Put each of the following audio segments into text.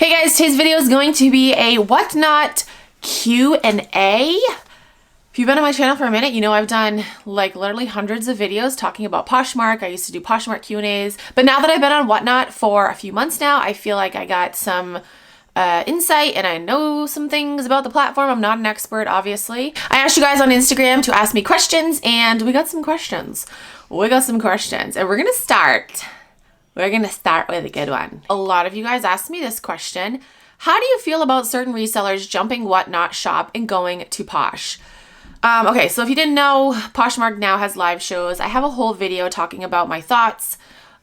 Hey guys, today's video is going to be a whatnot Q&A. If you've been on my channel for a minute, you know I've done like literally hundreds of videos talking about Poshmark. I used to do Poshmark Q&As, but now that I've been on whatnot for a few months now, I feel like I got some insight and I know some things about the platform. I'm not an expert, obviously. I asked you guys on Instagram to ask me questions and we got some questions. And we're gonna start. We're gonna start with a good one. A lot of you guys asked me this question. How do you feel about certain resellers jumping whatnot shop and going to Posh? Okay, so if you didn't know, Poshmark now has live shows. I have a whole video talking about my thoughts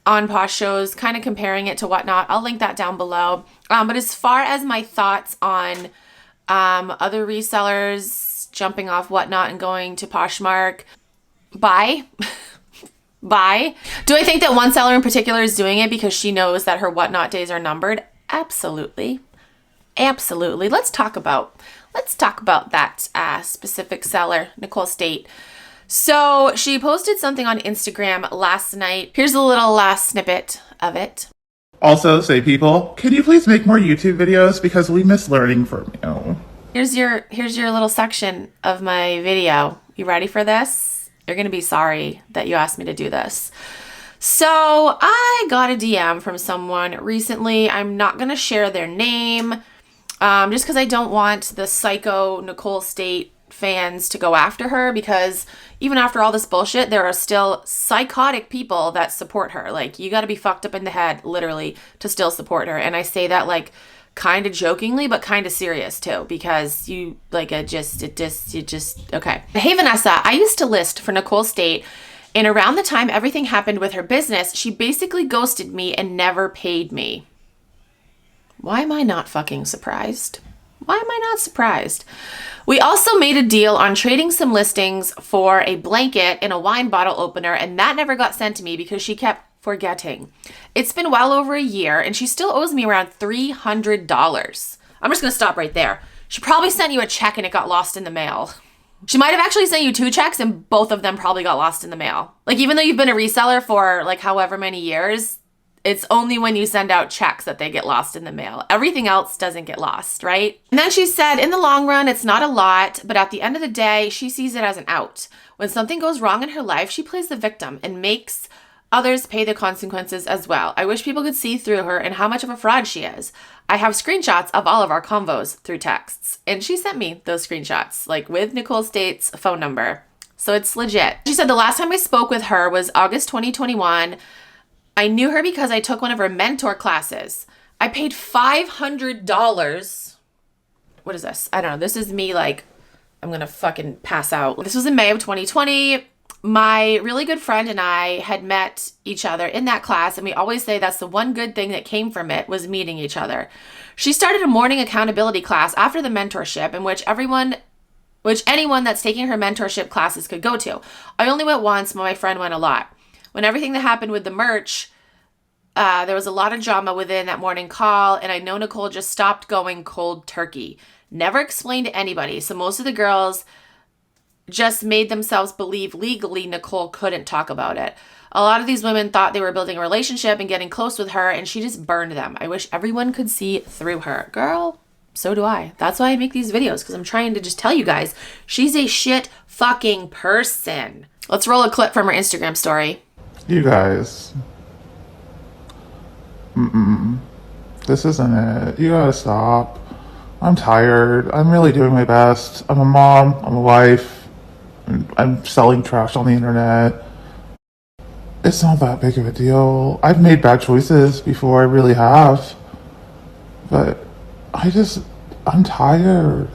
on Posh shows, kind of comparing it to whatnot. I'll link that down below. But as far as my thoughts on other resellers jumping off whatnot and going to Poshmark, bye. Bye. Do I think that one seller in particular is doing it because she knows that her whatnot days are numbered? Absolutely. Absolutely. Let's talk about that specific seller, Nicole State. So she posted something on Instagram last night. Here's a little snippet of it. Also, say people, can you please make more YouTube videos because we miss learning from you. Here's your little section of my video. You ready for this? You're going to be sorry that you asked me to do this. So I got a DM from someone recently. I'm not going to share their name just because I don't want the psycho Nicole State fans to go after her, because even after all this bullshit, there are still psychotic people that support her. Like, you got to be fucked up in the head, literally, to still support her. And I say that like kind of jokingly, but kind of serious too, because you like okay. Hey Vanessa, I used to list for Nicole State, and around the time everything happened with her business, she basically ghosted me and never paid me. Why am I not fucking surprised? Why am I not surprised? We also made a deal on trading some listings for a blanket and a wine bottle opener, and that never got sent to me because she kept forgetting. It's been well over a year and she still owes me around $300. I'm just gonna stop right there. She probably sent you a check and it got lost in the mail. She might have actually sent you 2 checks and both of them probably got lost in the mail. Like, even though you've been a reseller for like however many years, it's only when you send out checks that they get lost in the mail. Everything else doesn't get lost, right? And then she said, in the long run, it's not a lot, but at the end of the day, she sees it as an out. When something goes wrong in her life, she plays the victim and makes others pay the consequences as well. I wish people could see through her and how much of a fraud she is. I have screenshots of all of our convos through texts. And she sent me those screenshots, like with Nicole State's phone number. So it's legit. She said the last time I spoke with her was August 2021. I knew her because I took one of her mentor classes. I paid $500. What is this? I don't know. This is me like, I'm gonna fucking pass out. This was in May of 2020. My really good friend and I had met each other in that class, and we always say that's the one good thing that came from it, was meeting each other. She started a morning accountability class after the mentorship, in which anyone that's taking her mentorship classes could go to. I only went once, but my friend went a lot. When everything that happened with the merch, there was a lot of drama within that morning call, and I know Nicole just stopped going cold turkey. Never explained to anybody, so most of the girls just made themselves believe legally Nicole couldn't talk about it. A lot of these women thought they were building a relationship and getting close with her, and she just burned them. I wish everyone could see through her. Girl, so do I. That's why I make these videos, because I'm trying to just tell you guys, she's a shit fucking person. Let's roll a clip from her Instagram story. You guys. This isn't it. You gotta stop. I'm tired. I'm really doing my best. I'm a mom. I'm a wife. I'm selling trash on the internet. It's not that big of a deal. I've made bad choices before, I really have. But I'm tired.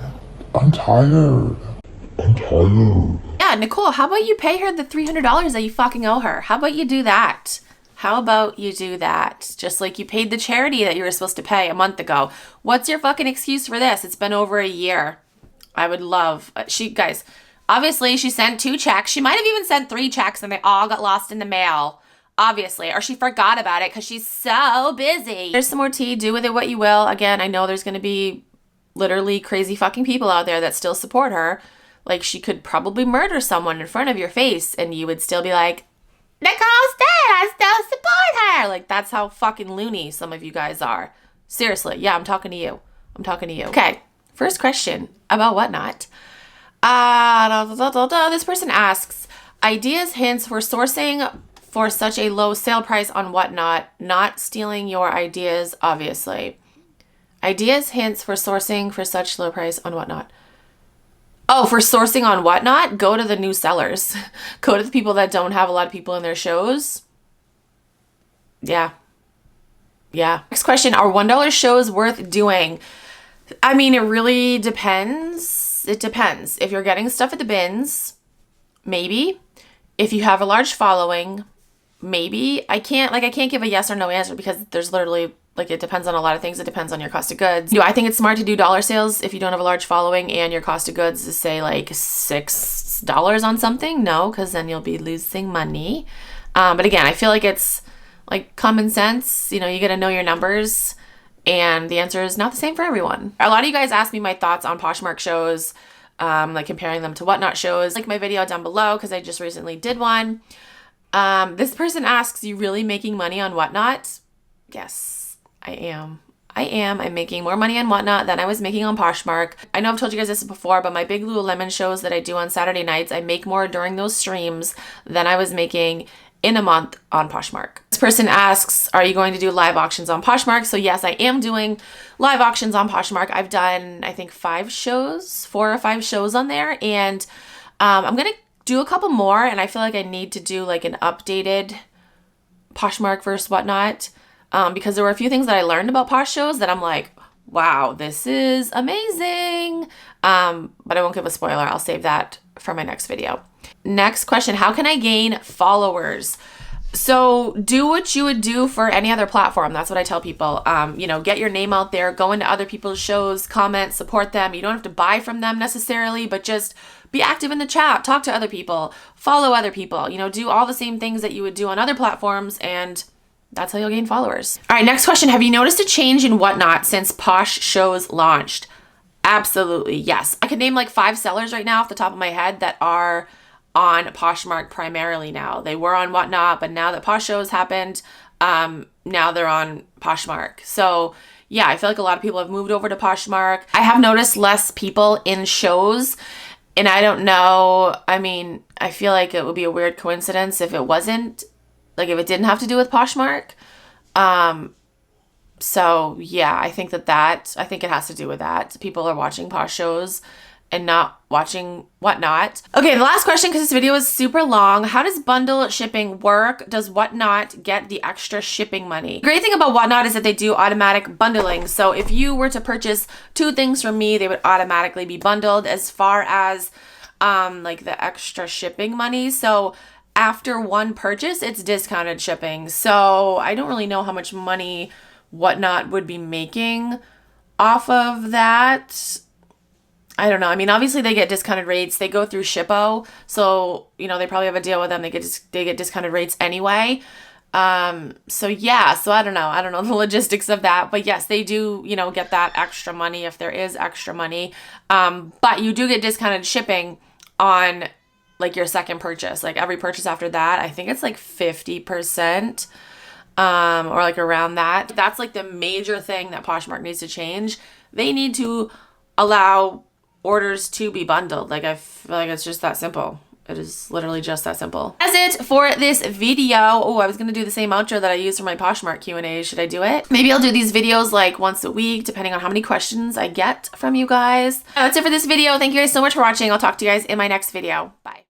Yeah, Nicole, how about you pay her the $300 that you fucking owe her? How about you do that? Just like you paid the charity that you were supposed to pay a month ago. What's your fucking excuse for this? It's been over a year. I would love, guys, obviously she sent 2 checks. She might have even sent 3 checks and they all got lost in the mail, obviously, or she forgot about it because she's so busy. There's some more tea, do with it what you will. Again, I know there's going to be literally crazy fucking people out there that still support her. Like, she could probably murder someone in front of your face and you would still be like, Nicole State, I still support her. Like, that's how fucking loony some of you guys are. Seriously. Yeah, I'm talking to you. I'm talking to you. Okay. First question about Whatnot. This person asks, ideas, hints for sourcing for such a low sale price on Whatnot, not stealing your ideas, obviously. Ideas, hints for sourcing for such low price on Whatnot. Oh, for sourcing on Whatnot, go to the new sellers. Go to the people that don't have a lot of people in their shows. Yeah. Yeah. Next question, are $1 shows worth doing? I mean, it really depends. It depends. If you're getting stuff at the bins, maybe. If you have a large following, maybe. I can't give a yes or no answer because there's literally, like, it depends on a lot of things. It depends on your cost of goods. Do I think it's smart to do dollar sales if you don't have a large following and your cost of goods is, say, like $6 on something? No, because then you'll be losing money. But again, I feel like it's like common sense. You got to know your numbers. And the answer is not the same for everyone. A lot of you guys asked me my thoughts on Poshmark shows, like comparing them to Whatnot shows. Like my video down below because I just recently did one. This person asks, you really making money on Whatnot? Yes, I am. I'm making more money on Whatnot than I was making on Poshmark. I know I've told you guys this before, but my big Lululemon shows that I do on Saturday nights, I make more during those streams than I was making in a month on Poshmark. This person asks, are you going to do live auctions on Poshmark? So yes, I am doing live auctions on Poshmark. I've done, I think, 4 or 5 shows on there. And I'm going to do a couple more. And I feel like I need to do like an updated Poshmark versus Whatnot. Because there were a few things that I learned about Posh shows that I'm like, wow, this is amazing. But I won't give a spoiler. I'll save that for my next video. Next question, how can I gain followers? So do what you would do for any other platform. That's what I tell people. Get your name out there, go into other people's shows, comment, support them. You don't have to buy from them necessarily, but just be active in the chat, talk to other people, follow other people, do all the same things that you would do on other platforms, and that's how you'll gain followers. All right, next question. Have you noticed a change in Whatnot since Posh shows launched? Absolutely, yes. I could name like 5 sellers right now off the top of my head that are on Poshmark primarily now. They were on Whatnot, but now that Posh shows happened, now they're on Poshmark. So yeah, I feel like a lot of people have moved over to Poshmark. I have noticed less people in shows, and I don't know. I mean, I feel like it would be a weird coincidence if it wasn't, like if it didn't have to do with Poshmark. So yeah, I think it has to do with that. People are watching Posh shows and not watching Whatnot. Okay, the last question, because this video is super long. How does bundle shipping work? Does Whatnot get the extra shipping money? The great thing about Whatnot is that they do automatic bundling. So if you were to purchase 2 things from me, they would automatically be bundled as far as like the extra shipping money. So after one purchase, it's discounted shipping. So I don't really know how much money Whatnot would be making off of that. I don't know. I mean, obviously they get discounted rates. They go through Shippo. So, they probably have a deal with them. They get discounted rates anyway. So yeah, so I don't know the logistics of that, but yes, they do, get that extra money if there is extra money. But you do get discounted shipping on like your second purchase. Like every purchase after that, I think it's like 50%. Or like around that. That's like the major thing that Poshmark needs to change. They need to allow orders to be bundled. Like I feel like it's just that simple. It is literally just that simple. That's it for this video. Oh, I was gonna do the same outro that I used for my Poshmark Q&A. Should I do it? Maybe I'll do these videos like once a week, depending on how many questions I get from you guys. That's it for this video. Thank you guys so much for watching. I'll talk to you guys in my next video. Bye.